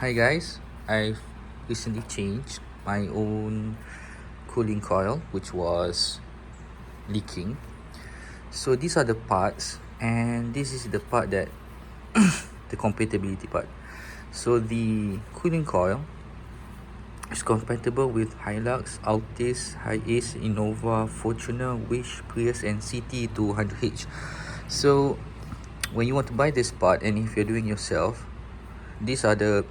Hi guys, I've recently changed my own cooling coil which was leaking. So these are the parts, and this is the part that the compatibility part. So the cooling coil is compatible with Hilux, Altis, Hiace, Innova, Fortuner, Wish, Prius and CT200H. So when you want to buy this part, and if you're doing yourself, these are the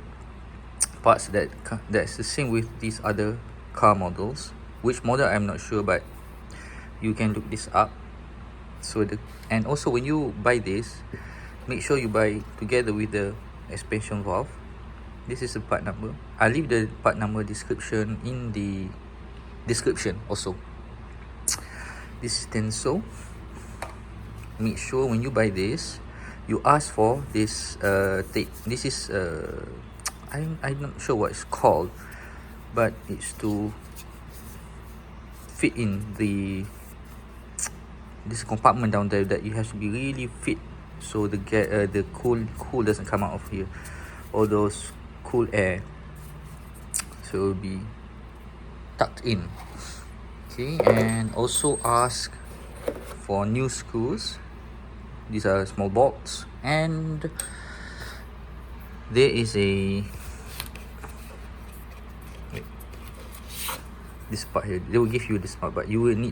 parts that's the same with these other car models. Which model I'm not sure, but you can look this up. So and also when you buy this, make sure you buy together with the expansion valve. This is the part number. I'll leave the part number description in the description also. This is Denso. Make sure when you buy this, you ask for this tape. This is I'm not sure what it's called, but it's to fit in this compartment down there that you have to be really fit, so the cool doesn't come out of here, all those cool air, so it will be tucked in. Okay, and also ask for new screws. These are small bolts, and there is this part here. They will give you this part, but you might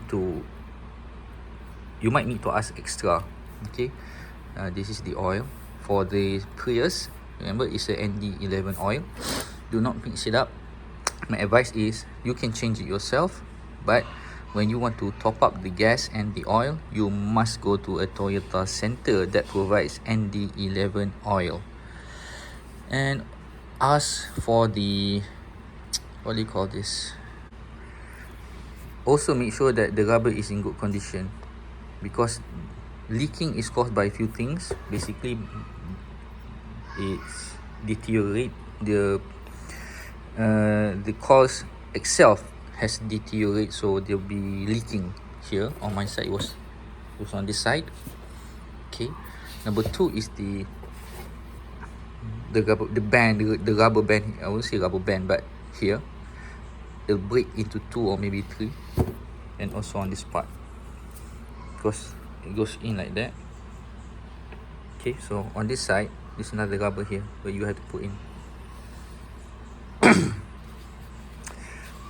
need to ask extra. Okay, this is the oil for the Prius. Remember, it's a ND11 oil. Do not mix it up. My advice is you can change it yourself, but when you want to top up the gas and the oil, you must go to a Toyota center that provides ND11 oil, and ask for the, what do you call this, also make sure that the rubber is in good condition, because leaking is caused by a few things. Basically, it's deteriorate the coils itself has deteriorated, so they'll be leaking. Here on my side, it was on this side. Okay, number two is the rubber band. I won't say rubber band, but here it'll break into two or maybe three, and also on this part, because it goes in like that. Okay, so on this side there's another rubber here where you have to put in.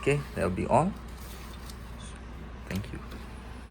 Okay, that'll be all.